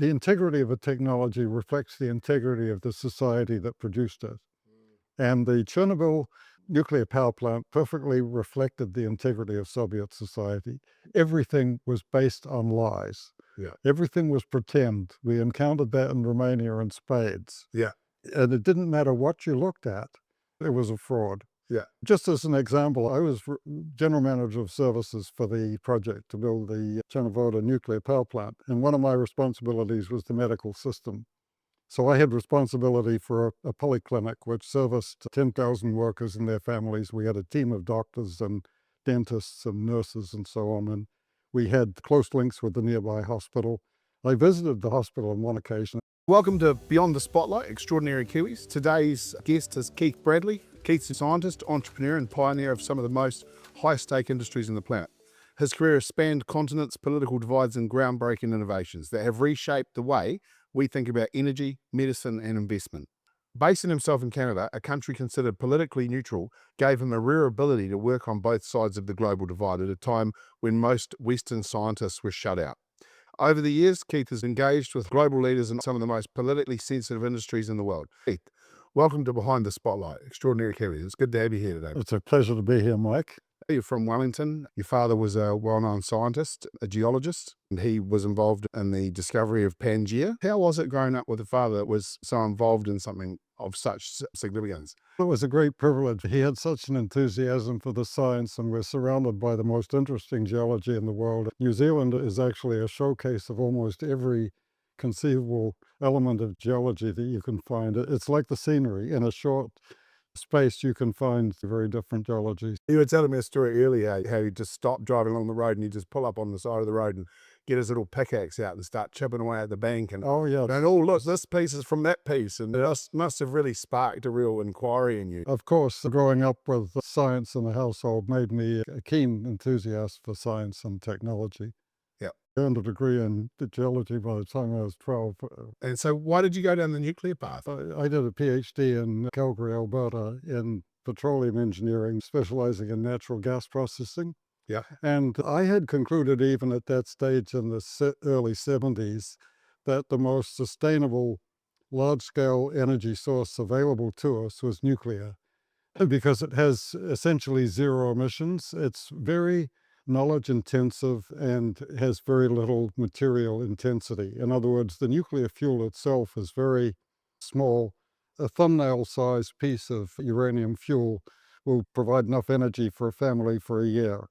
the integrity of a technology reflects the integrity of the society that produced it. And the Chernobyl nuclear power plant perfectly reflected the integrity of Soviet society. Everything was based on lies. Yeah. Everything was pretend. We encountered that in Romania in spades. Yeah. And it didn't matter what you looked at, it was a fraud. Yeah. Just as an example, I was general manager of services for the project to build the Chernobyl nuclear power plant. And one of my responsibilities was the medical system. So I had responsibility for a polyclinic which serviced 10,000 workers and their families. We had a team of doctors and dentists and nurses and so on. And we had close links with the nearby hospital. I visited the hospital on one occasion. Welcome to Beyond the Spotlight, Extraordinary Kiwis. Today's guest is Keith Bradley. Keith's a scientist, entrepreneur, and pioneer of some of the most high-stake industries on the planet. His career has spanned continents, political divides, and groundbreaking innovations that have reshaped the way we think about energy, medicine, and investment. Basing himself in Canada, a country considered politically neutral, gave him a rare ability to work on both sides of the global divide at a time when most Western scientists were shut out. Over the years, Keith has engaged with global leaders in some of the most politically sensitive industries in the world. Keith, welcome to Behind the Spotlight, Extraordinary Kiwis. It's good to have you here today. It's a pleasure to be here, Mike. You're from Wellington. Your father was a well-known scientist, a geologist, and he was involved in the discovery of Pangaea. How was it growing up with a father that was so involved in something of such significance? It was a great privilege. He had such an enthusiasm for the science, and we're surrounded by the most interesting geology in the world. New Zealand is actually a showcase of almost every conceivable element of geology that you can find. It's like the scenery. In a short space, you can find very different geologies. You were telling me a story earlier how you just stop driving along the road and you just pull up on the side of the road and get his little pickaxe out and start chipping away at the bank. And Oh, yeah. oh, look, this piece is from that piece. And it must have really sparked a real inquiry in you. Of course, growing up with science in the household made me a keen enthusiast for science and technology. Yeah. I earned a degree in geology by the time I was 12. And so why did you go down the nuclear path? I did a PhD in Calgary, Alberta, in petroleum engineering, specializing in natural gas processing. Yeah. And I had concluded, even at that stage in the early 70s, that the most sustainable large-scale energy source available to us was nuclear, because it has essentially zero emissions. It's very knowledge intensive and has very little material intensity. In other words, the nuclear fuel itself is very small. A thumbnail-sized piece of uranium fuel will provide enough energy for a family for a year.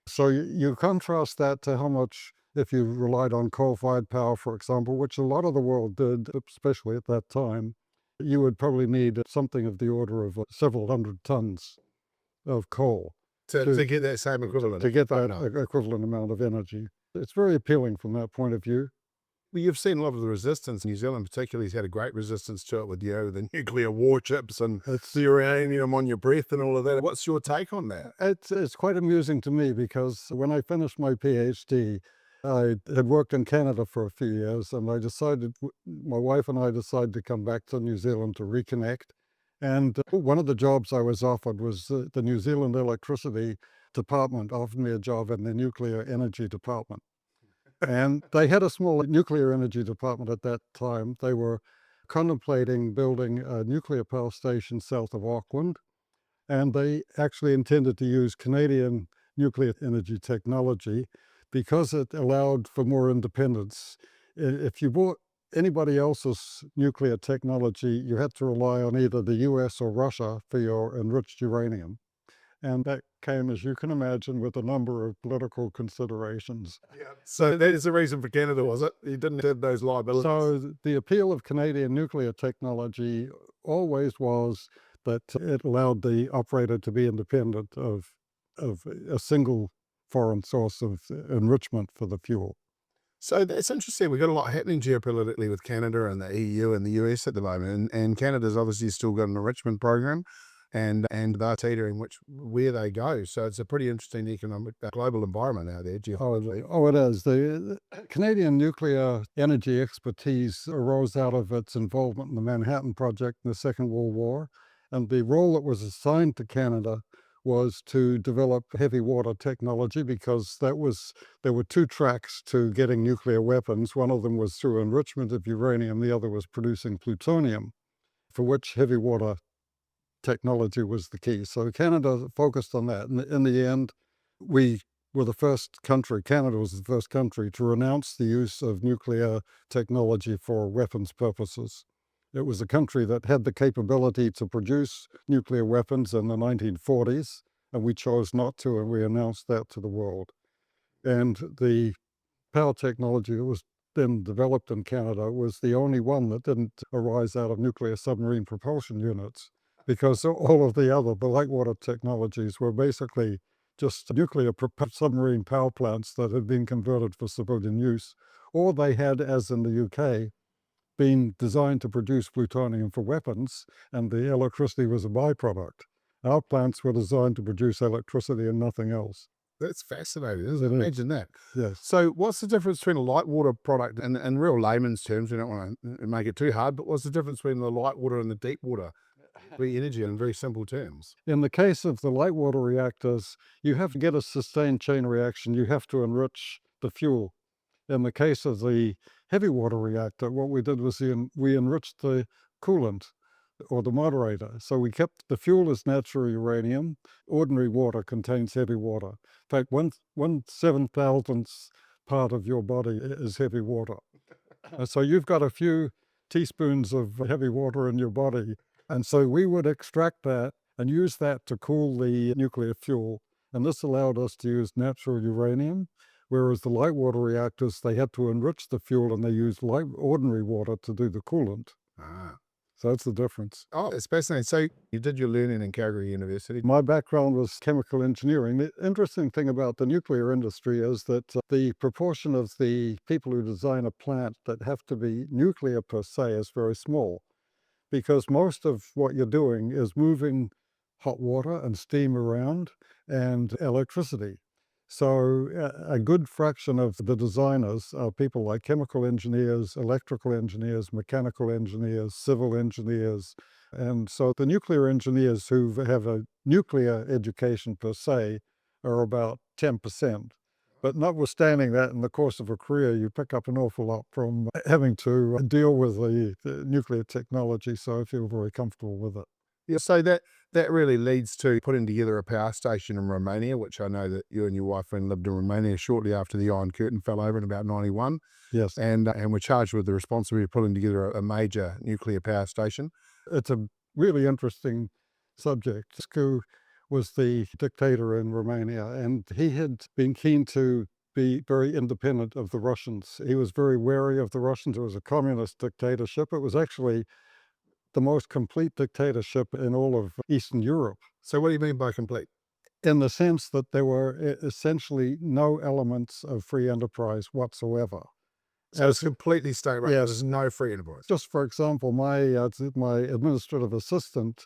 So you contrast that to how much, if you relied on coal-fired power, for example, which a lot of the world did, especially at that time, you would probably need something of the order of several hundred tons of coal To get that same equivalent. to get that equivalent amount of energy. It's very appealing from that point of view. Well, you've seen a lot of the resistance. New Zealand particularly has had a great resistance to it with, the nuclear warships and the uranium on your breath and all of that. What's your take on that? It's quite amusing to me, because when I finished my PhD, I had worked in Canada for a few years, and my wife and I decided to come back to New Zealand to reconnect. And one of the jobs I was offered was the New Zealand Electricity Department offered me a job in the nuclear energy department. And they had a small nuclear energy department at that time. They were contemplating building a nuclear power station south of Auckland, and they actually intended to use Canadian nuclear energy technology because it allowed for more independence. If you bought anybody else's nuclear technology, you had to rely on either the US or Russia for your enriched uranium. And that came, as you can imagine, with a number of political considerations. Yeah. So that is the reason for Canada, was it? You didn't have those liabilities. So the appeal of Canadian nuclear technology always was that it allowed the operator to be independent of a single foreign source of enrichment for the fuel. So that's interesting. We've got a lot happening geopolitically with Canada and the EU and the US at the moment. And Canada's obviously still got an enrichment program and they're teetering where they go. So it's a pretty interesting economic global environment out there. Oh, it is. The Canadian nuclear energy expertise arose out of its involvement in the Manhattan Project in the Second World War. And the role that was assigned to Canada was to develop heavy water technology because there were two tracks to getting nuclear weapons. One of them was through enrichment of uranium, the other was producing plutonium, for which heavy water technology was the key. So Canada focused on that. And in the end, we were the first country, Canada was the first country to renounce the use of nuclear technology for weapons purposes. It was a country that had the capability to produce nuclear weapons in the 1940s, and we chose not to, and we announced that to the world. And the power technology that was then developed in Canada was the only one that didn't arise out of nuclear submarine propulsion units, because all of the other, the light water technologies, were basically just nuclear submarine power plants that had been converted for civilian use, or they had, as in the UK, been designed to produce plutonium for weapons, and the electricity was a byproduct. Our plants were designed to produce electricity and nothing else. That's fascinating, isn't it? It is. Imagine that. Yes. So what's the difference between a light water product, and in real layman's terms, we don't want to make it too hard, but what's the difference between the light water and the deep water? Very energy in very simple terms. In the case of the light water reactors, you have to get a sustained chain reaction. You have to enrich the fuel. In the case of the heavy water reactor, what we did was we enriched the coolant or the moderator. So we kept the fuel as natural uranium. Ordinary water contains heavy water. In fact, one 7,000th part of your body is heavy water. So you've got a few teaspoons of heavy water in your body. And so we would extract that and use that to cool the nuclear fuel. And this allowed us to use natural uranium. Whereas the light water reactors, they had to enrich the fuel and they used ordinary water to do the coolant. Ah. So that's the difference. Oh, it's fascinating. So you did your learning in Calgary University. My background was chemical engineering. The interesting thing about the nuclear industry is that the proportion of the people who design a plant that have to be nuclear per se is very small, because most of what you're doing is moving hot water and steam around and electricity. So a good fraction of the designers are people like chemical engineers, electrical engineers, mechanical engineers, civil engineers. And so the nuclear engineers who have a nuclear education per se are about 10%. But notwithstanding that, in the course of a career, you pick up an awful lot from having to deal with the nuclear technology, so I feel very comfortable with it. Yeah, so that really leads to putting together a power station in Romania, which I know that you and your wife went and lived in Romania shortly after the Iron Curtain fell over in about 91. Yes. And we're charged with the responsibility of putting together a major nuclear power station. It's a really interesting subject. Ceausescu was the dictator in Romania, and he had been keen to be very independent of the Russians. He was very wary of the Russians. It was a communist dictatorship. It was actually the most complete dictatorship in all of Eastern Europe, So what do you mean by complete? in the sense that there were essentially no elements of free enterprise whatsoever. So it's completely state-run. Yes. There's no free enterprise. Just for example, my administrative assistant,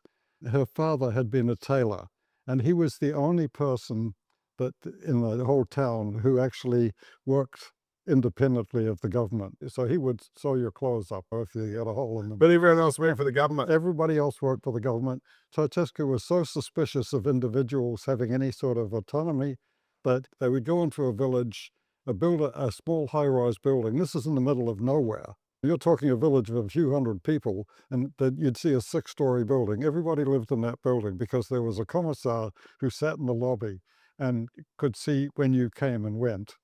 her father had been a tailor, and he was the only person that in the whole town who actually worked independently of the government. So he would sew your clothes up if you had a hole in them. But everyone else worked for the government. Everybody else worked for the government. Ceausescu was so suspicious of individuals having any sort of autonomy that they would go into a village, build a small high-rise building. This is in the middle of nowhere. You're talking a village of a few hundred people, and that you'd see a 6-story building. Everybody lived in that building because there was a commissar who sat in the lobby and could see when you came and went.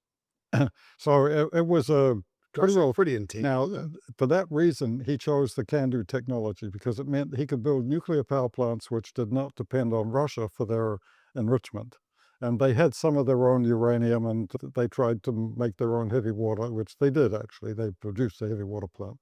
So it was a Pretty intense. now, for that reason, he chose the CANDU technology because it meant he could build nuclear power plants which did not depend on Russia for their enrichment. And they had some of their own uranium, and they tried to make their own heavy water, which they did actually. They produced a heavy water plant.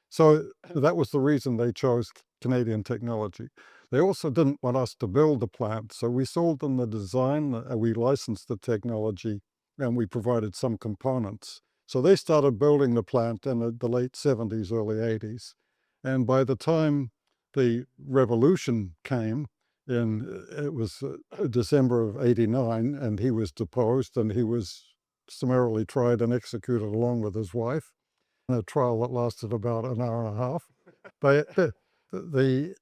So that was the reason they chose Canadian technology. They also didn't want us to build the plant, so we sold them the design, we licensed the technology, and we provided some components. So they started building the plant in the late 70s, early 80s. And by the time the revolution came, it was December of 89, and he was deposed, and he was summarily tried and executed along with his wife, in a trial that lasted about an hour and a half. But the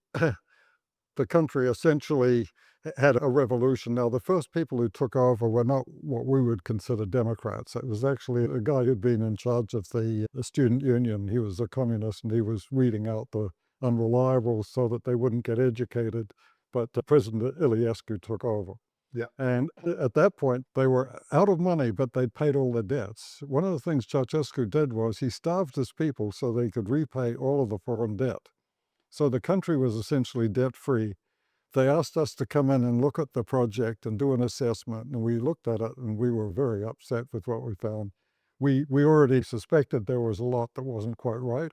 country essentially had a revolution. Now, the first people who took over were not what we would consider Democrats. It was actually a guy who'd been in charge of the student union. He was a communist, and he was weeding out the unreliables so that they wouldn't get educated. But President Iliescu took over. Yeah. And at that point, they were out of money, but they'd paid all their debts. One of the things Ceausescu did was he starved his people so they could repay all of the foreign debt. So the country was essentially debt-free. They asked us to come in and look at the project and do an assessment, and we looked at it, and we were very upset with what we found. We already suspected there was a lot that wasn't quite right,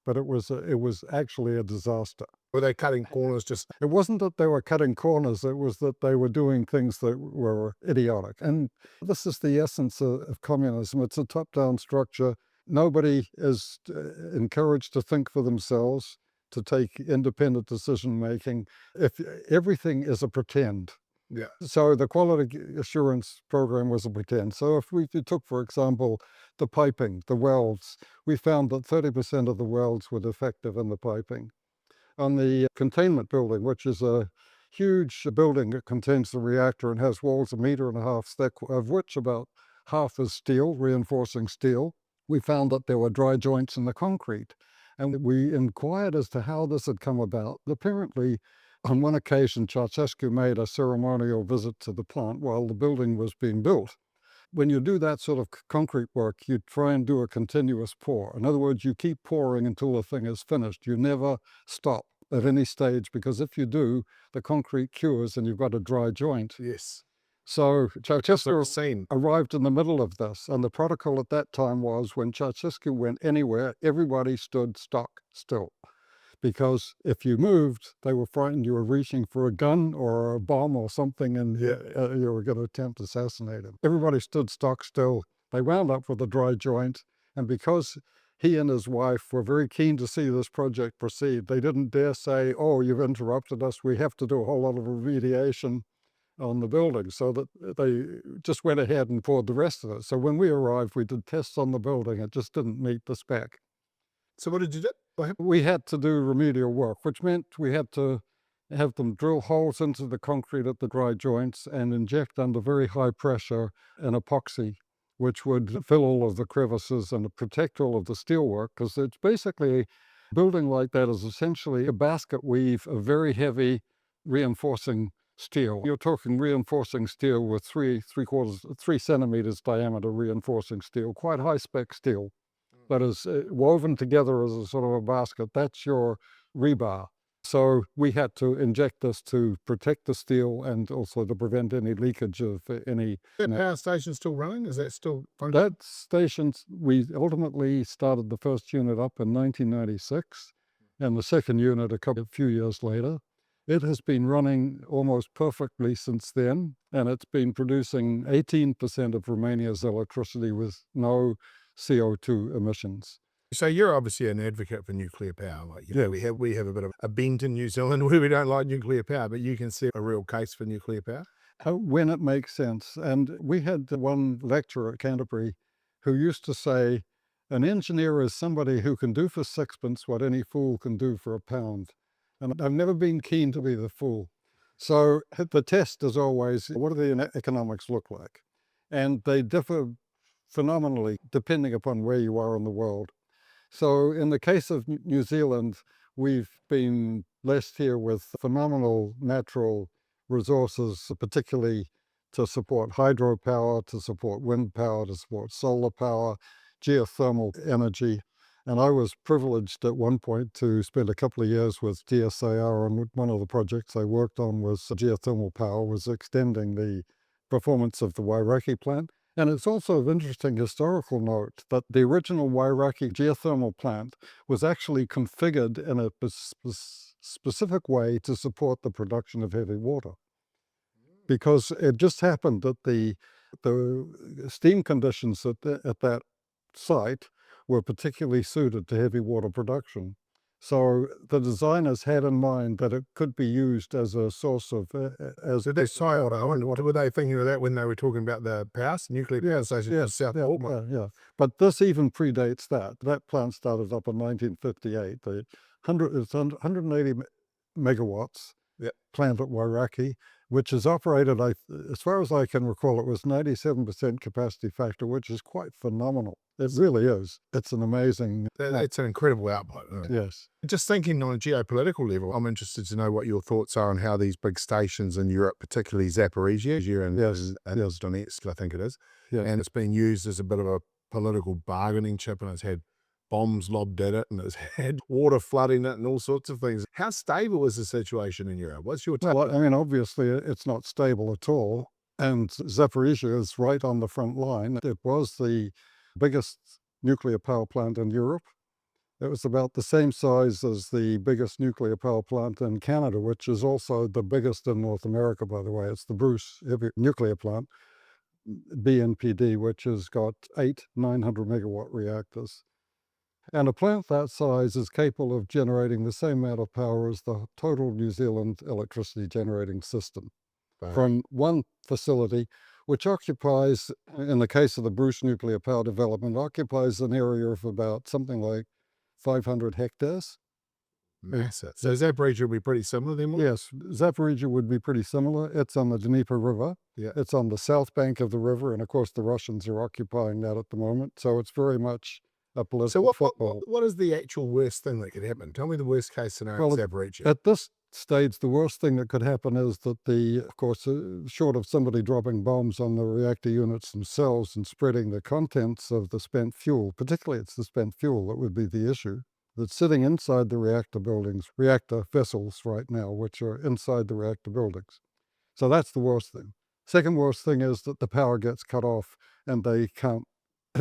but it was actually a disaster. Were they cutting corners just? It wasn't that they were cutting corners, it was that they were doing things that were idiotic. And this is the essence of communism. It's a top-down structure. Nobody is encouraged to think for themselves, to take independent decision-making. If everything is a pretend. Yeah. So the quality assurance program was a pretend. So if we took, for example, the piping, the welds, we found that 30% of the welds were defective in the piping. On the containment building, which is a huge building that contains the reactor and has walls 1.5 meters thick, of which about half is steel, reinforcing steel, we found that there were dry joints in the concrete. And we inquired as to how this had come about. Apparently, on one occasion, Ceausescu made a ceremonial visit to the plant while the building was being built. When you do that sort of concrete work, you try and do a continuous pour. In other words, you keep pouring until the thing is finished. You never stop at any stage, because if you do, the concrete cures and you've got a dry joint. Yes. So Ceausescu Scene. arrived in the middle of this, and the protocol at that time was when Ceausescu went anywhere, everybody stood stock still. Because if you moved, they were frightened you were reaching for a gun or a bomb or something, and you were going to attempt to assassinate him. Everybody stood stock still. They wound up with a dry joint, and because he and his wife were very keen to see this project proceed, they didn't dare say, "Oh, you've interrupted us. We have to do a whole lot of remediation on the building," so that they just went ahead and poured the rest of it. So when we arrived, we did tests on the building. It just didn't meet the spec. So what did you do? We had to do remedial work, which meant we had to have them drill holes into the concrete at the dry joints and inject under very high pressure an epoxy, which would fill all of the crevices and protect all of the steelwork, because it's basically, building like that is essentially a basket weave of very heavy reinforcing steel. You're talking reinforcing steel with 3 centimeters diameter reinforcing steel, quite high spec steel, but is woven together as a sort of a basket. That's your rebar. So we had to inject this to protect the steel and also to prevent any leakage of any. That power station still running? Is that still functioning? That station, we ultimately started the first unit up in 1996 and the second unit a few years later. It has been running almost perfectly since then, and it's been producing 18% of Romania's electricity with no CO2 emissions. So you're obviously an advocate for nuclear power. Like, you know, we have a bit of a bent in New Zealand where we don't like nuclear power, but you can see a real case for nuclear power. When it makes sense. And we had one lecturer at Canterbury who used to say, an engineer is somebody who can do for sixpence what any fool can do for a pound. And I've never been keen to be the fool. So the test is always, what do the economics look like? And they differ phenomenally depending upon where you are in the world. So in the case of New Zealand, we've been blessed here with phenomenal natural resources, particularly to support hydropower, to support wind power, to support solar power, geothermal energy. And I was privileged at one point to spend a couple of years with DSAR, and one of the projects I worked on was geothermal power, was extending the performance of the Wairaki plant. And it's also of interesting historical note that the original Wairaki geothermal plant was actually configured in a specific way to support the production of heavy water. Because it just happened that the steam conditions at that site were particularly suited to heavy water production. So the designers had in mind that it could be used as a source of... So that's Toyota. I wonder what were they thinking of that when they were talking about the nuclear power station in South Auckland? Yeah. But this even predates that. That plant started up in 1958. It's 180 megawatts plant at Wairaki. which is operated, as far as I can recall, it was 97% capacity factor, which is quite phenomenal. It really is. It's an amazing. It's an incredible output. Yes. Just thinking on a geopolitical level, I'm interested to know what your thoughts are on how these big stations in Europe, particularly Zaporizhia and Yes. Donetsk, I think it is, Yeah. and it's been used as a bit of a political bargaining chip, and it's had bombs lobbed at it, and it's had water flooding it and all sorts of things. How stable is the situation in Europe? What's your take? Well, I mean, obviously, it's not stable at all. And Zaporizhia is right on the front line. It was the biggest nuclear power plant in Europe. It was about the same size as the biggest nuclear power plant in Canada, which is also the biggest in North America, by the way. It's the Bruce Heavy Nuclear Plant, BNPD, which has got 8 900 megawatt reactors. And a plant that size is capable of generating the same amount of power as the total New Zealand electricity generating system from one facility, which occupies, in the case of the Bruce Nuclear Power Development, occupies an area of about something like 500 hectares. Massive. So Zaporizhia will be pretty similar then? Yes, Zaporizhia would be pretty similar. It's on the Dnieper River. Yeah. It's on the south bank of the river, and of course the Russians are occupying that at the moment. So it's very much a So political football. what is the actual worst thing that could happen? Tell me the worst case scenario Well, in Zaporizhia. At this stage, the worst thing that could happen is that of course, short of somebody dropping bombs on the reactor units themselves and spreading the contents of the spent fuel, particularly it's the spent fuel that would be the issue, that's sitting inside the reactor buildings, reactor vessels right now, which are inside the reactor buildings. So that's the worst thing. Second worst thing is that the power gets cut off and they can't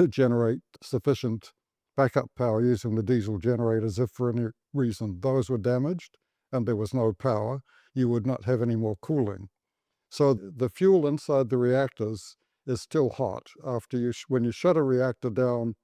generate sufficient backup power using the diesel generators. If for any reason those were damaged and there was no power, you would not have any more cooling. So the fuel inside the reactors is still hot. When you shut a reactor down,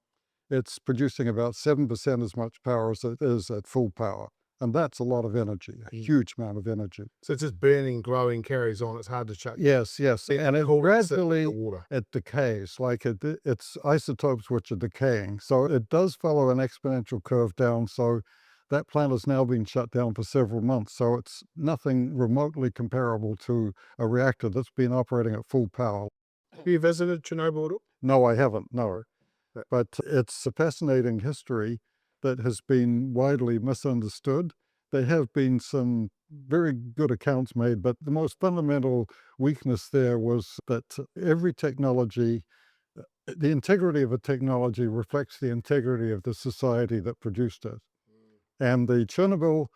it's producing about 7% as much power as it is at full power. And that's a lot of energy, a huge amount of energy. So it's just burning, growing, carries on. It's hard to shut. Yes, yes. And it Cool. gradually The water. it decays, like it's isotopes which are decaying. So it does follow an exponential curve down. So that plant has now been shut down for several months. So it's nothing remotely comparable to a reactor that's been operating at full power. Have you visited Chernobyl at all? No, I haven't, no. But it's a fascinating history that has been widely misunderstood. There have been some very good accounts made, but the most fundamental weakness there was that every technology, the integrity of a technology reflects the integrity of the society that produced it. And the Chernobyl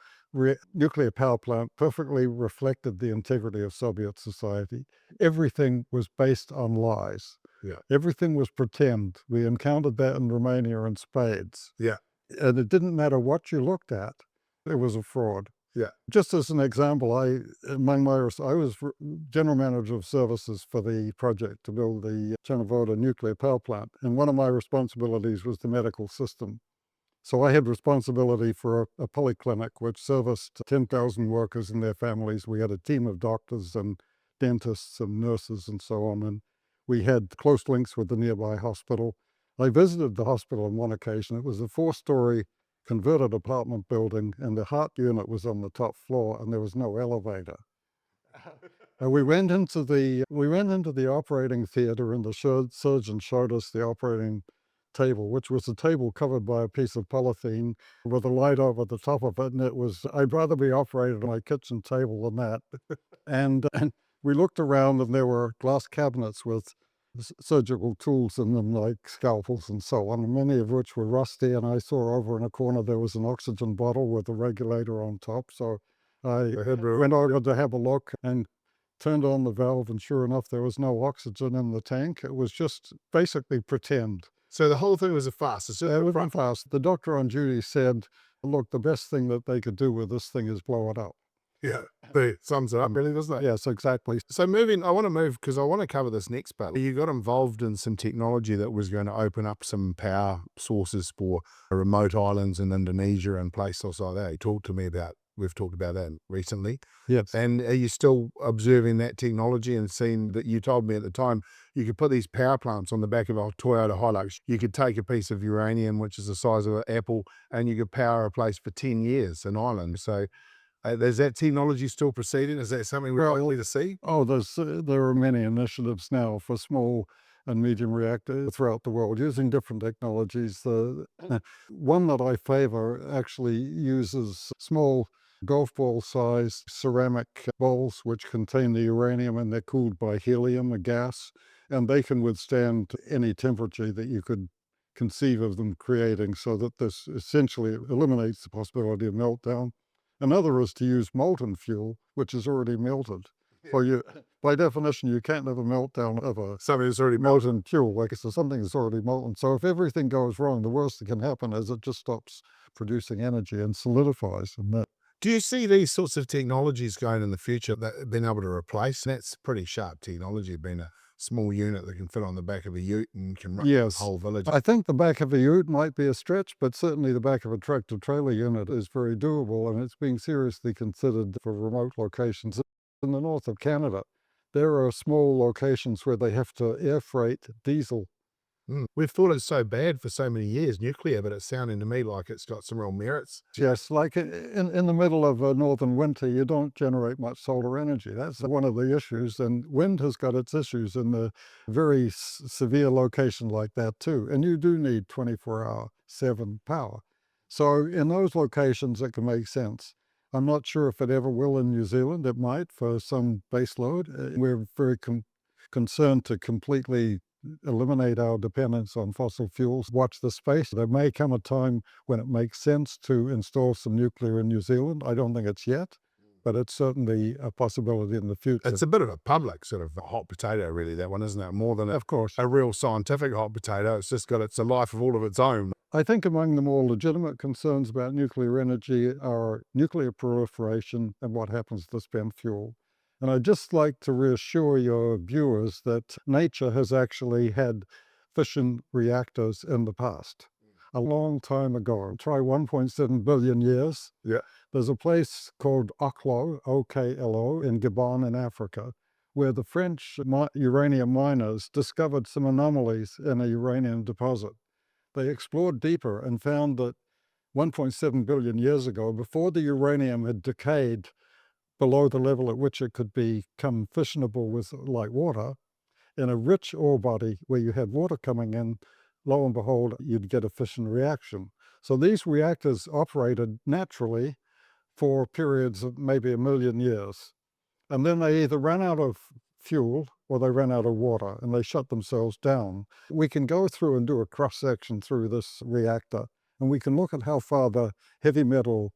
nuclear power plant perfectly reflected the integrity of Soviet society. Everything was based on lies. Yeah. Everything was pretend. We encountered that in Romania in spades. Yeah. And it didn't matter what you looked at, it was a fraud. Yeah. Just as an example, I was general manager of services for the project to build the Chernobyl nuclear power plant. And one of my responsibilities was the medical system. So I had responsibility for a polyclinic which serviced 10,000 workers and their families. We had a team of doctors and dentists and nurses and so on. And we had close links with the nearby hospital. I visited the hospital on one occasion. It was a 4-story converted apartment building, and the heart unit was on the top floor, and there was no elevator. We went into the operating theater, and the surgeon showed us the operating table, which was a table covered by a piece of polythene with a light over the top of it. And I'd rather be operated on my kitchen table than that. And we looked around, and there were glass cabinets with surgical tools in them, like scalpels and so on, many of which were rusty. And I saw over in a corner there was an oxygen bottle with a regulator on top. So I went over to have a look and turned on the valve, and sure enough, there was no oxygen in the tank. It was just basically pretend. So the whole thing was a farce. It was fast. The doctor on duty said, look, the best thing that they could do with this thing is blow it up. Yeah, sums it up, really, doesn't it? Yes, exactly. So I want to move because I want to cover this next part. You got involved in some technology that was going to open up some power sources for remote islands in Indonesia and places like that. We've talked about that recently. Yes. And are you still observing that technology and seeing that? You told me at the time you could put these power plants on the back of a Toyota Hilux. You could take a piece of uranium, which is the size of an apple, and you could power a place for 10 years, an island. So Is that technology still proceeding? Is that something we're likely to see? Oh, there are many initiatives now for small and medium reactors throughout the world using different technologies. The one that I favor actually uses small golf ball sized ceramic bowls which contain the uranium, and they're cooled by helium, a gas, and they can withstand any temperature that you could conceive of them creating, so that this essentially eliminates the possibility of meltdown. Another is to use molten fuel, which is already melted. So by definition, you can't have a meltdown of a Something that's already melted. molten fuel, like so something that's already molten. So if everything goes wrong, the worst that can happen is it just stops producing energy and solidifies. And that, Do you see these sorts of technologies going in the future that being able to replace? That's pretty sharp technology, being a small unit that can fit on the back of a ute and can run the yes, whole village. I think the back of a ute might be a stretch, but certainly the back of a tractor trailer unit is very doable, and it's being seriously considered for remote locations. In the north of Canada, there are small locations where they have to air freight diesel. We've thought it's so bad for so many years, nuclear, but it's sounding to me like it's got some real merits. Yes, like in the middle of a northern winter, you don't generate much solar energy. That's one of the issues, and wind has got its issues in the very severe location like that too. And you do need 24-hour/7 power. So in those locations, it can make sense. I'm not sure if it ever will in New Zealand. It might for some base load. We're very concerned to completely eliminate our dependence on fossil fuels. Watch the space. There may come a time when it makes sense to install some nuclear in New Zealand. I don't think it's yet, but it's certainly a possibility in the future. It's a bit of a public sort of hot potato, really, that one, isn't it? More than Of course. a real scientific hot potato. It's just got a life of all of its own. I think among the more legitimate concerns about nuclear energy are nuclear proliferation and what happens to spent fuel. And I'd just like to reassure your viewers that nature has actually had fission reactors in the past. A long time ago, try 1.7 billion years. Yeah. There's a place called Oklo, O-K-L-O, in Gabon in Africa, where the French uranium miners discovered some anomalies in a uranium deposit. They explored deeper and found that 1.7 billion years ago, before the uranium had decayed below the level at which it could become fissionable with like water, in a rich ore body where you had water coming in, lo and behold, you'd get a fission reaction. So these reactors operated naturally for periods of maybe 1 million years. And then they either ran out of fuel or they ran out of water and they shut themselves down. We can go through and do a cross-section through this reactor, and we can look at how far the heavy metal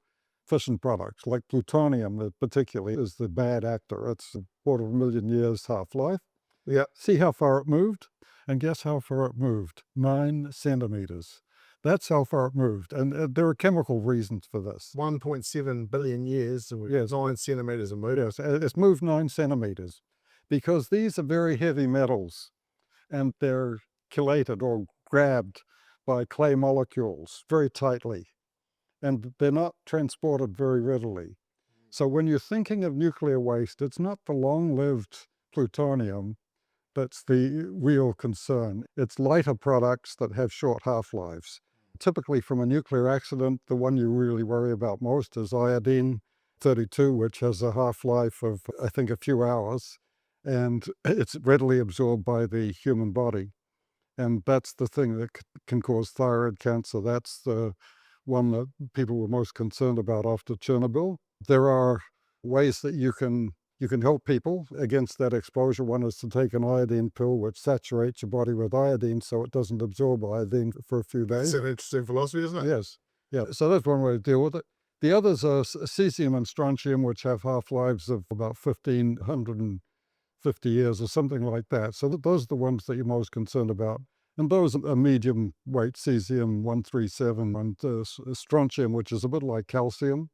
fission products, like plutonium particularly, is the bad actor. It's 250,000 years half-life. Yeah. See how far it moved? And guess how far it moved? 9 centimeters. That's how far it moved. And there are chemical reasons for this. 1.7 billion years, Yes. 9 centimeters of movement. Yes, it's moved 9 centimeters because these are very heavy metals and they're chelated or grabbed by clay molecules very tightly, and they're not transported very readily. So when you're thinking of nuclear waste, it's not the long-lived plutonium that's the real concern. It's lighter products that have short half-lives. Typically from a nuclear accident, the one you really worry about most is iodine-32, which has a half-life of, I think, a few hours, and it's readily absorbed by the human body. And that's the thing that can cause thyroid cancer. That's the one that people were most concerned about after Chernobyl. There are ways that you can help people against that exposure. One is to take an iodine pill, which saturates your body with iodine so it doesn't absorb iodine for a few days. It's an interesting philosophy, isn't it? Yes. Yeah. So that's one way to deal with it. The others are cesium and strontium, which have half-lives of about 1,550 years or something like that. So those are the ones that you're most concerned about. And those are medium weight, cesium-137, and strontium, which is a bit like calcium.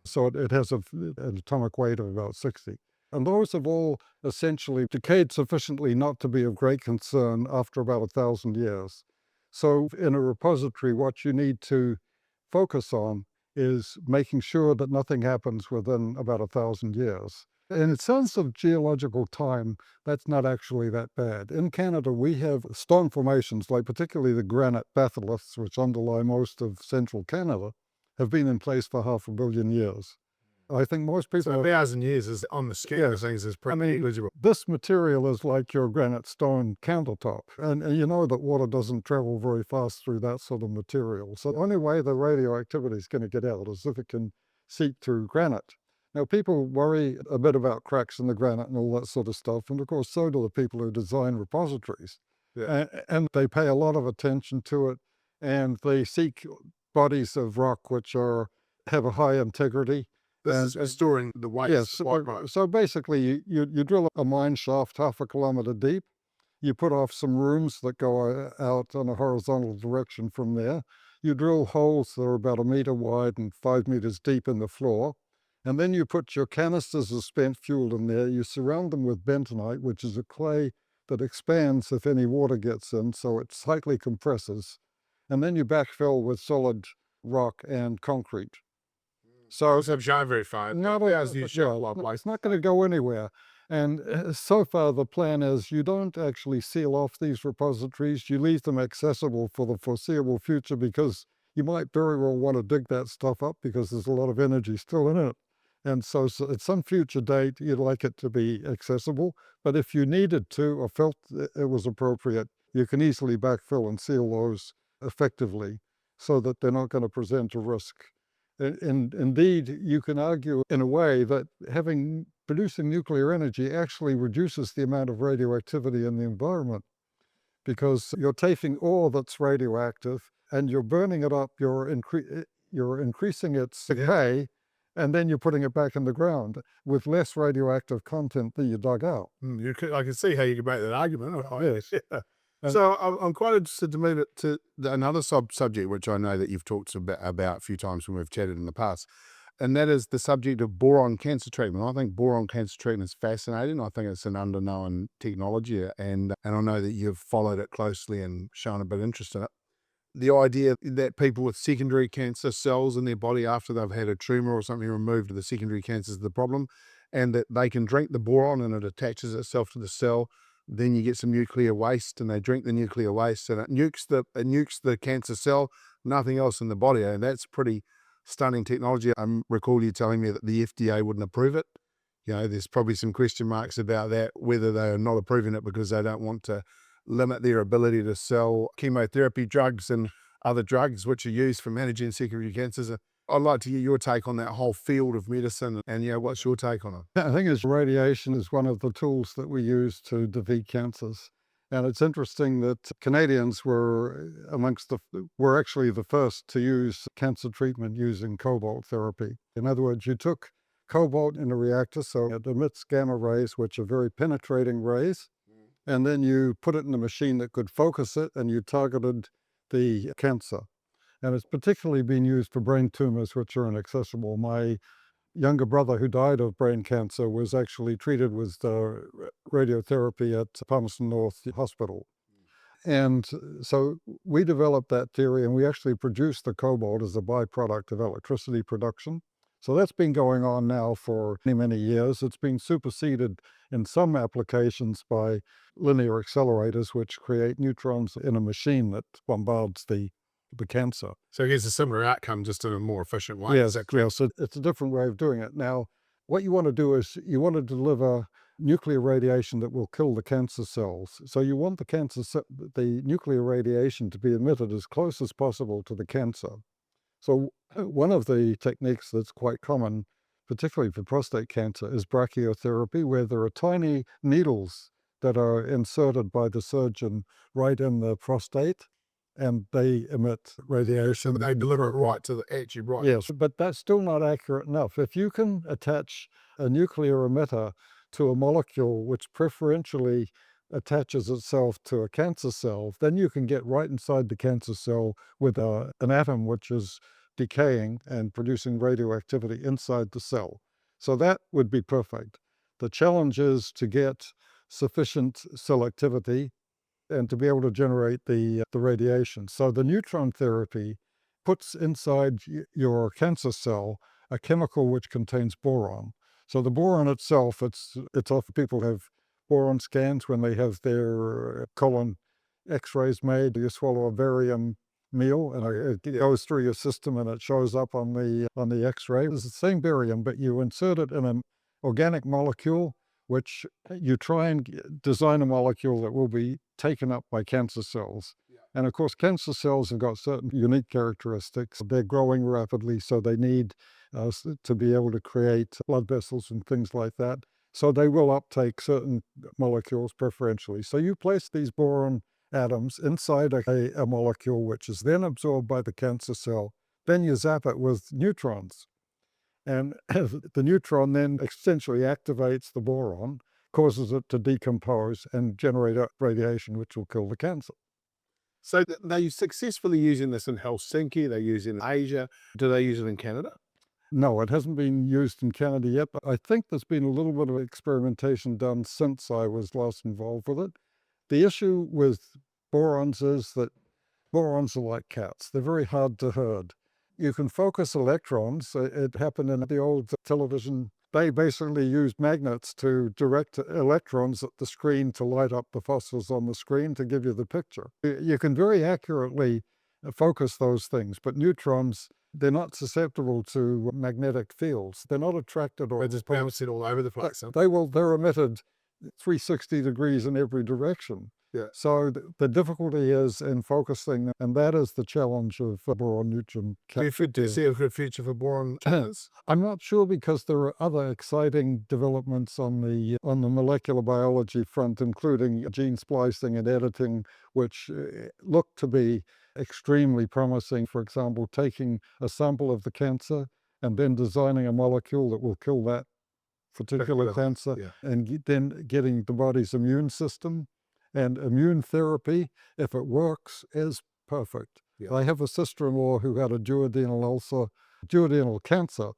So it has an atomic weight of about 60. And those have all essentially decayed sufficiently not to be of great concern after about 1,000 years. So in a repository, what you need to focus on is making sure that nothing happens within about 1,000 years. In a sense of geological time, that's not actually that bad. In Canada, we have stone formations, like particularly the granite batholiths, which underlie most of central Canada, have been in place for 500 million years. I think most So people, 1,000 years is on the scale of yes, things is I pretty mean, negligible. this material is like your granite stone countertop. And you know that water doesn't travel very fast through that sort of material. So the only way the radioactivity is going to get out is if it can seep through granite. Now, people worry a bit about cracks in the granite and all that sort of stuff. And of course, so do the people who design repositories. Yeah. And they pay a lot of attention to it. And they seek bodies of rock which have a high integrity. This And is for storing the waste. yes, so basically, you drill a mine shaft 1/2 kilometer deep. You put off some rooms that go out in a horizontal direction from there. You drill holes that are about 1 meter wide and 5 meters deep in the floor. And then you put your canisters of spent fuel in there. You surround them with bentonite, which is a clay that expands if any water gets in, so it tightly compresses. And then you backfill with solid rock and concrete. So Doesn't shine very far. no, It has yeah, used a lot of it's place. not going to go anywhere. And so far, the plan is you don't actually seal off these repositories. You leave them accessible for the foreseeable future because you might very well want to dig that stuff up because there's a lot of energy still in it. And so at some future date, you'd like it to be accessible. But if you needed to or felt it was appropriate, you can easily backfill and seal those effectively so that they're not going to present a risk. And indeed, you can argue in a way that producing nuclear energy actually reduces the amount of radioactivity in the environment because you're taking ore that's radioactive and you're burning it up, you're increasing its decay, and then you're putting it back in the ground with less radioactive content that you dug out. I can see how you can make that argument. Yes. Yeah. And- So I'm quite interested to move it to another subject, which I know that you've talked about a few times when we've chatted in the past, and that is the subject of boron cancer treatment. I think boron cancer treatment is fascinating. I think it's an underknown technology, and I know that you've followed it closely and shown a bit of interest in it. The idea that people with secondary cancer cells in their body after they've had a tumor or something removed, the secondary cancer is the problem, and that they can drink the boron and it attaches itself to the cell. Then you get some nuclear waste, and they drink the nuclear waste, and it nukes the cancer cell. Nothing else in the body, and that's pretty stunning technology. I recall you telling me that the FDA wouldn't approve it. There's probably some question marks about that, whether they are not approving it because they don't want to limit their ability to sell chemotherapy drugs and other drugs which are used for managing secondary cancers. I'd like to hear your take on that whole field of medicine, and what's your take on it? I think radiation is one of the tools that we use to defeat cancers. And it's interesting that Canadians were actually the first to use cancer treatment using cobalt therapy. In other words, you took cobalt in a reactor, so it emits gamma rays, which are very penetrating rays. And then you put it in a machine that could focus it, and you targeted the cancer. And it's particularly been used for brain tumors, which are inaccessible. My younger brother, who died of brain cancer, was actually treated with radiotherapy at Palmerston North Hospital. And so we developed that theory, and we actually produced the cobalt as a byproduct of electricity production. So that's been going on now for many, many years. It's been superseded in some applications by linear accelerators, which create neutrons in a machine that bombards the cancer. So it gets a similar outcome, just in a more efficient way. Yes, yes, it's a different way of doing it. Now, what you want to do is you want to deliver nuclear radiation that will kill the cancer cells. So you want the nuclear radiation to be emitted as close as possible to the cancer. So one of the techniques that's quite common, particularly for prostate cancer, is brachytherapy, where there are tiny needles that are inserted by the surgeon right in the prostate, and they emit radiation. They deliver it right to the edge, right? Yes, but that's still not accurate enough. If you can attach a nuclear emitter to a molecule which preferentially attaches itself to a cancer cell, then you can get right inside the cancer cell with an atom which is decaying and producing radioactivity inside the cell. So that would be perfect. The challenge is to get sufficient selectivity and to be able to generate the radiation. So the neutron therapy puts inside your cancer cell a chemical which contains boron. So the boron itself, it's often people have boron scans when they have their colon X-rays made. You swallow a barium meal, and it goes through your system and it shows up on the X-ray. It's the same barium, but you insert it in an organic molecule, which you try and design a molecule that will be taken up by cancer cells. And of course, cancer cells have got certain unique characteristics. They're growing rapidly, so they need to be able to create blood vessels and things like that. So they will uptake certain molecules preferentially. So you place these boron atoms inside a molecule, which is then absorbed by the cancer cell. Then you zap it with neutrons. And the neutron then essentially activates the boron, causes it to decompose and generate radiation, which will kill the cancer. So they're successfully using this in Helsinki, they use it in Asia. Do they use it in Canada? No, it hasn't been used in Canada yet, but I think there's been a little bit of experimentation done since I was last involved with it. The issue with borons is that borons are like cats. They're very hard to herd. You can focus electrons. It happened in the old television. They basically used magnets to direct electrons at the screen to light up the phosphors on the screen to give you the picture. You can very accurately focus those things, but neutrons, they're not susceptible to magnetic fields. They're not attracted or They just bounce it all over the place. Huh? they're emitted 360 degrees in every direction. Yeah. So the difficulty is in focusing, and that is the challenge of boron neutron. Do you see a good future for boron? I'm not sure, because there are other exciting developments on the molecular biology front, including gene splicing and editing, which look to be extremely promising. For example, taking a sample of the cancer and then designing a molecule that will kill that particular cancer, and then getting the body's immune system. And immune therapy, if it works, is perfect. Yeah. I have a sister-in-law who had a duodenal cancer,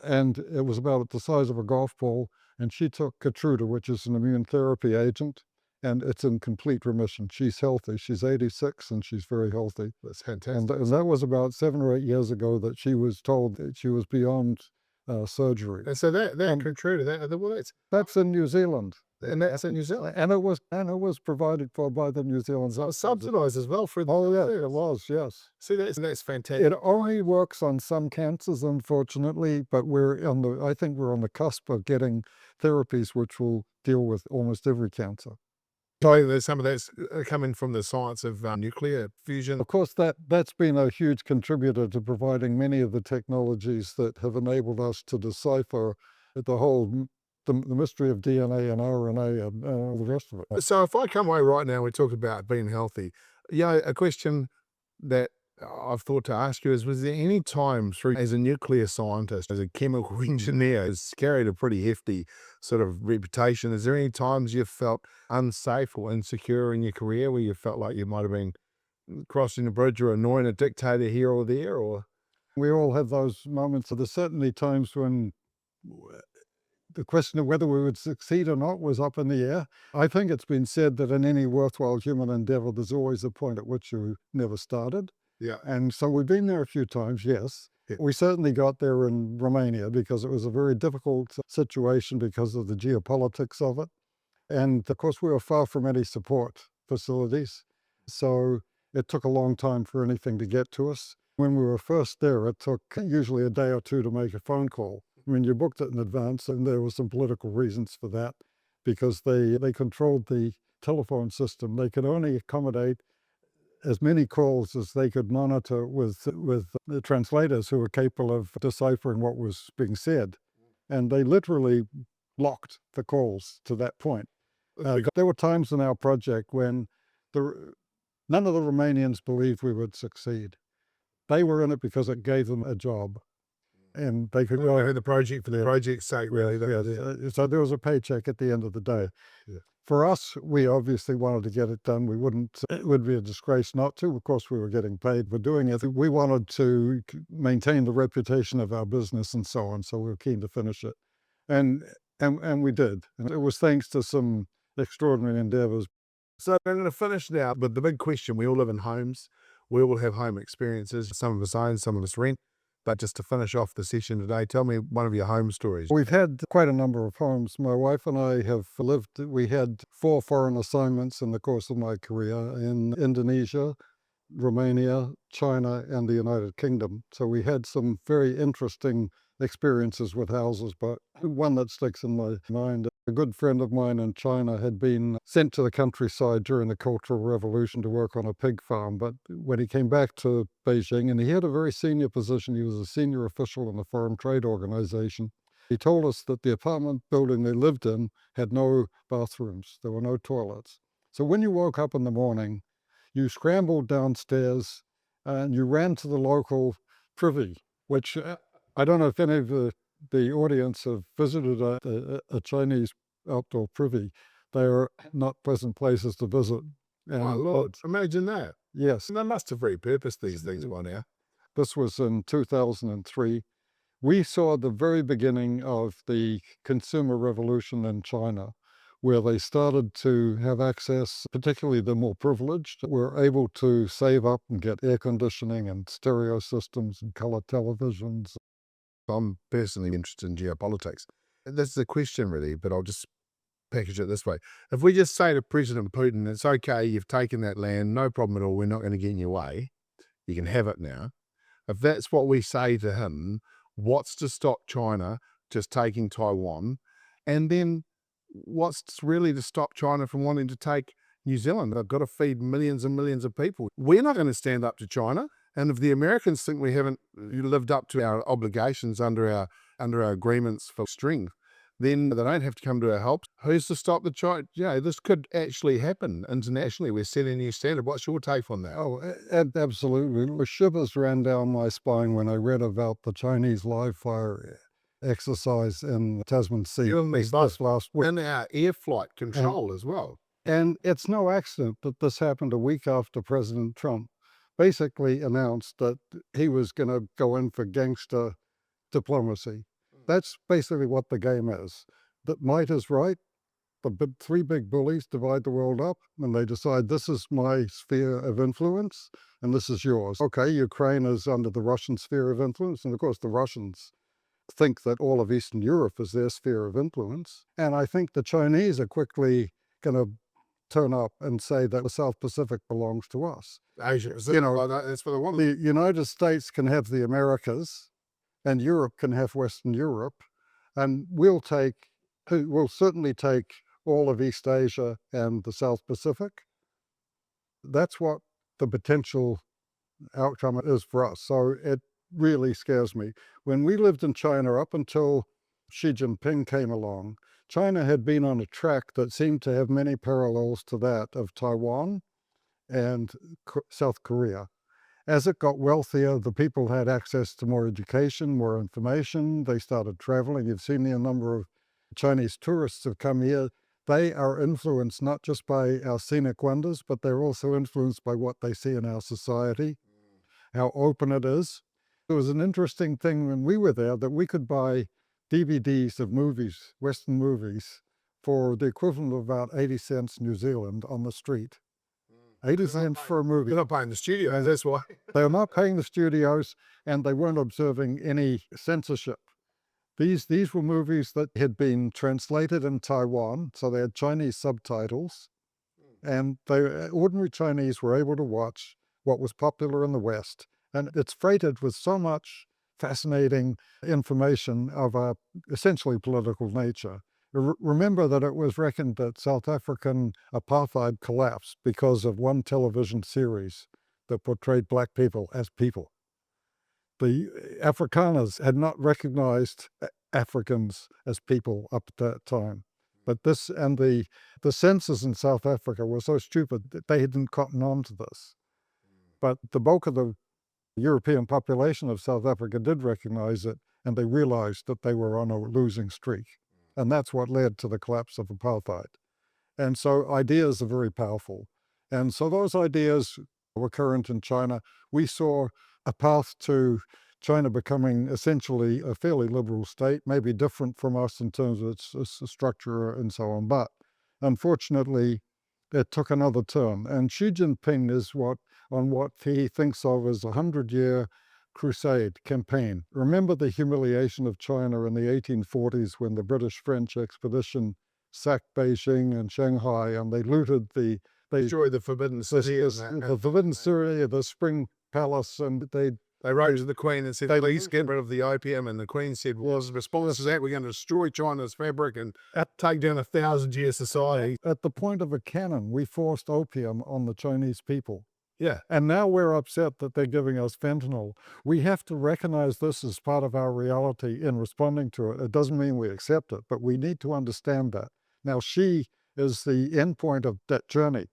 and it was about the size of a golf ball, and she took Keytruda, which is an immune therapy agent, and it's in complete remission. She's healthy. She's 86, and she's very healthy. That's fantastic. And that was about 7 or 8 years ago that she was told that she was beyond surgery. And so that Keytruda, That's in New Zealand. and that's in New Zealand. And it was provided for by the New Zealand Subsidised as well for the. Oh yeah, it was, yes. See, that's fantastic. It only works on some cancers, unfortunately, but I think we're on the cusp of getting therapies which will deal with almost every cancer. So there's some of that's coming from the science of nuclear fusion. Of course, that's been a huge contributor to providing many of the technologies that have enabled us to decipher the mystery of DNA and RNA and all the rest of it. So if I come away right now, we talked about being healthy. Yeah, a question that I've thought to ask you is, was there any time through, as a nuclear scientist, as a chemical engineer, has carried a pretty hefty sort of reputation, is there any times you've felt unsafe or insecure in your career where you felt like you might have been crossing a bridge or annoying a dictator here or there? Or we all have those moments. There's certainly times when the question of whether we would succeed or not was up in the air. I think it's been said that in any worthwhile human endeavor, there's always a point at which you never started. yeah, And so we've been there a few times, yes. Yeah. We certainly got there in Romania because it was a very difficult situation because of the geopolitics of it. And of course, we were far from any support facilities. So it took a long time for anything to get to us. When we were first there, it took usually a day or two to make a phone call. I mean, you booked it in advance, and there were some political reasons for that, because they controlled the telephone system. They could only accommodate as many calls as they could monitor with the translators who were capable of deciphering what was being said. And they literally blocked the calls to that point. There were times in our project when none of the Romanians believed we would succeed. They were in it because it gave them a job. And they could the project for the project's sake, really. so there was a paycheck at the end of the day. Yeah. For us, we obviously wanted to get it done. It would be a disgrace not to. Of course, we were getting paid for doing it. We wanted to maintain the reputation of our business and so on, so we were keen to finish it. And we did. And it was thanks to some extraordinary endeavors. So I'm going to finish now, but the big question, we all live in homes. We all have home experiences. Some of us own, some of us rent. But just to finish off the session today, tell me one of your home stories. We've had quite a number of homes. My wife and I we had 4 foreign assignments in the course of my career in Indonesia, Romania, China, and the United Kingdom. So we had some very interesting experiences with houses, but one that sticks in my mind. A good friend of mine in China had been sent to the countryside during the Cultural Revolution to work on a pig farm. But when he came back to Beijing, and he had a very senior position, he was a senior official in the Foreign Trade Organization. He told us that the apartment building they lived in had no bathrooms, there were no toilets. So when you woke up in the morning, you scrambled downstairs and you ran to the local privy, which I don't know if any of the audience have visited a Chinese outdoor privy. They are not pleasant places to visit. My And, Lord, imagine that. yes, They must have repurposed these things by now. this was in 2003. We saw the very beginning of the consumer revolution in China, where they started to have access, particularly the more privileged, were able to save up and get air conditioning and stereo systems and color televisions. I'm personally interested in geopolitics. This is a question, really, but I'll just package it this way. If we just say to President Putin, it's okay, you've taken that land, no problem at all, we're not going to get in your way, you can have it now. If that's what we say to him, what's to stop China just taking Taiwan? And then what's really to stop China from wanting to take New Zealand? They've got to feed millions and millions of people. We're not going to stand up to China. And if the Americans think we haven't lived up to our obligations under our agreements for strength, then they don't have to come to our help. Who's to stop the China? This could actually happen internationally. We're setting a new standard. What's your take on that? Oh, absolutely. The shivers ran down my spine when I read about the Chinese live fire exercise in the Tasman Sea You and me this both. last week. And our air flight control as well. And it's no accident that this happened a week after President Trump basically announced that he was going to go in for gangster diplomacy. That's basically what the game is. That might is right. Three big bullies divide the world up and they decide this is my sphere of influence and this is yours. Okay, Ukraine is under the Russian sphere of influence. And of course, the Russians think that all of Eastern Europe is their sphere of influence. And I think the Chinese are quickly going to turn up and say that the South Pacific belongs to us. Asia, that's what they want. The United States can have the Americas and Europe can have Western Europe, and we'll certainly take all of East Asia and the South Pacific. That's what the potential outcome is for us. So it really scares me. When we lived in China up until Xi Jinping came along, China had been on a track that seemed to have many parallels to that of Taiwan and South Korea. As it got wealthier, the people had access to more education, more information. They started traveling. You've seen the number of Chinese tourists have come here. They are influenced not just by our scenic wonders, but they're also influenced by what they see in our society, how open it is. It was an interesting thing when we were there that we could buy DVDs of movies, Western movies, for the equivalent of about 80 cents New Zealand on the street. 80 cents for a movie. They're not paying the studio, that's why. They were not paying the studios and they weren't observing any censorship. These were movies that had been translated in Taiwan, so they had Chinese subtitles, and ordinary Chinese were able to watch what was popular in the West. And it's freighted with so much fascinating information of a essentially political nature. Remember that it was reckoned that South African apartheid collapsed because of one television series that portrayed black people as people. The Afrikaners had not recognized Africans as people up at that time. But this and the censors in South Africa were so stupid that they didn't cotton on to this. But the bulk of the European population of South Africa did recognize it, and they realized that they were on a losing streak. And that's what led to the collapse of apartheid. And so ideas are very powerful. And so those ideas were current in China. We saw a path to China becoming essentially a fairly liberal state, maybe different from us in terms of its structure and so on. But unfortunately, it took another turn. And Xi Jinping is on what he thinks of as a 100-year crusade campaign. Remember the humiliation of China in the 1840s when the British-French expedition sacked Beijing and Shanghai, and they looted the They Destroy the Forbidden City. the Forbidden City, the Spring Palace, and They wrote to the Queen and said, They- please get rid of the opium. And the Queen said, well, as a response to that, we're going to destroy China's fabric and take down 1,000-year society. at the point of a cannon, we forced opium on the Chinese people. Yeah. And now we're upset that they're giving us fentanyl. We have to recognize this as part of our reality in responding to it. It doesn't mean we accept it, but we need to understand that. Now, Xi is the end point of that journey.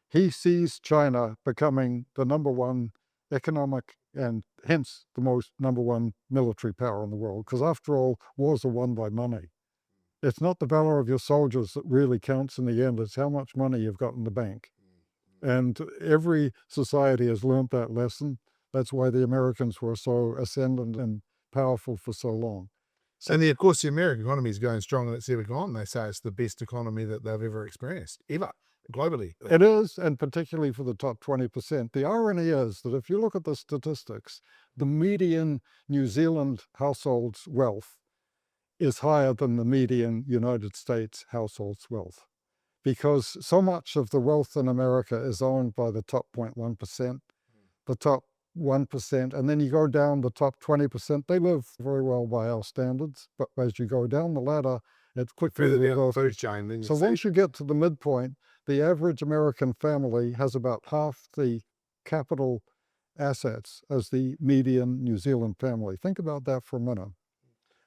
He sees China becoming the number one economic and hence the most number one military power in the world. Because after all, wars are won by money. It's not the valor of your soldiers that really counts in the end. It's how much money you've got in the bank. And every society has learned that lesson. That's why the Americans were so ascendant and powerful for so long. And of course, the American economy is going stronger than it's ever gone. They say it's the best economy that they've ever experienced, ever, globally. It is, and particularly for the top 20%. The irony is that if you look at the statistics, the median New Zealand household's wealth is higher than the median United States household's wealth, because so much of the wealth in America is owned by the top 0.1%, the top 1%, and then you go down the top 20%. They live very well by our standards, but as you go down the ladder, it quickly Further down the goes. food chain. Then So once you get to the midpoint, the average American family has about half the capital assets as the median New Zealand family. Think about that for a minute.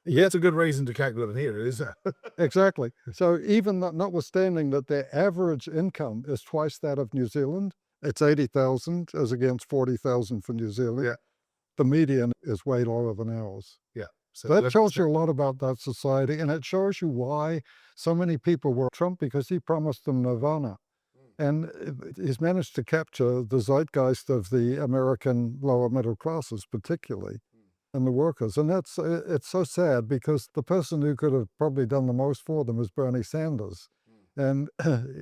yeah, it's a good reason to calculate it here, is it? Exactly. So even notwithstanding that their average income is twice that of New Zealand, it's 80,000 as against 40,000 for New Zealand. Yeah. The median is way lower than ours. Yeah. So that tells you a lot about that society, and it shows you why so many people were Trump, because he promised them nirvana. And he's managed to capture the zeitgeist of the American lower middle classes, particularly, and the workers. And it's so sad, because the person who could have probably done the most for them is Bernie Sanders. And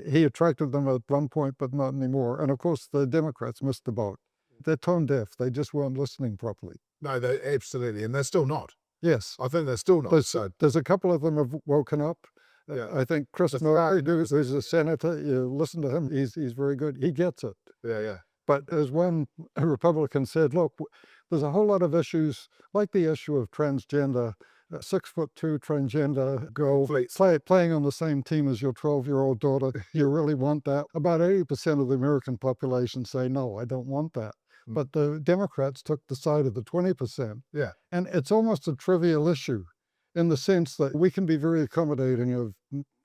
he attracted them at one point, but not anymore. And of course, the Democrats missed the boat. They're tone deaf. They just weren't listening properly. No, they absolutely, and they're still not. Yes. I think they're still not. There's a couple of them have woken up. Yeah. I think Chris Murray, who's a senator, you listen to him, he's very good. He gets it. Yeah. But as one Republican said, look, there's a whole lot of issues, like the issue of transgender, 6'2" transgender girl playing on the same team as your 12-year-old daughter. You really want that? About 80% of the American population say, no, I don't want that. But the Democrats took the side of the 20%. Yeah. And it's almost a trivial issue in the sense that we can be very accommodating of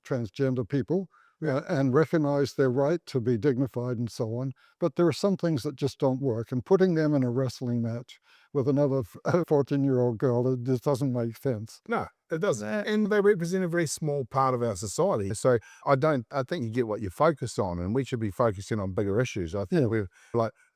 transgender people and recognize their right to be dignified and so on. But there are some things that just don't work. And putting them in a wrestling match with another 14-year-old girl, it just doesn't make sense. No, it doesn't. And they represent a very small part of our society. So I think you get what you focus on, and we should be focusing on bigger issues. I think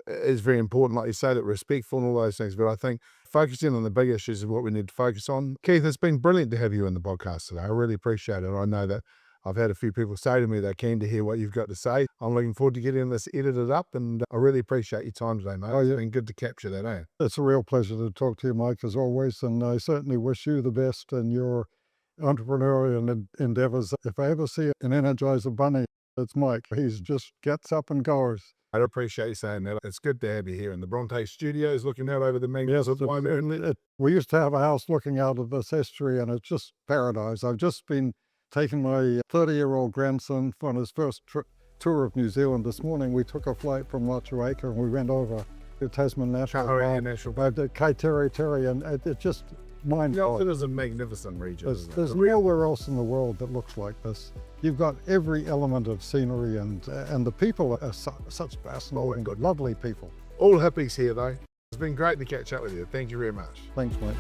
it's very important, like you say, that respectful and all those things. But I think focusing on the big issues is what we need to focus on. Keith, it's been brilliant to have you in the podcast today. I really appreciate it. I know that I've had a few people say to me they're keen to hear what you've got to say. I'm looking forward to getting this edited up, and I really appreciate your time today, mate. It's been good to capture that, eh? It's a real pleasure to talk to you, Mike, as always, and I certainly wish you the best in your entrepreneurial endeavors. If I ever see an Energizer Bunny, it's Mike. He's just gets up and goes. I appreciate you saying that. It's good to have you here in the Bronte Studios, looking out over the magnificent Waimea. We used to have a house looking out of this estuary, and it's just paradise. I've just been taking my 30-year-old grandson on his first tour of New Zealand this morning. We took a flight from Motueka and we went over to Tasman National Park, to Kaiteri, and it's just mind-blowing. It is a magnificent region. There's nowhere else in the world that looks like this. You've got every element of scenery, and the people are such fascinating, lovely people. All hippies here, though. It's been great to catch up with you. Thank you very much. Thanks, mate.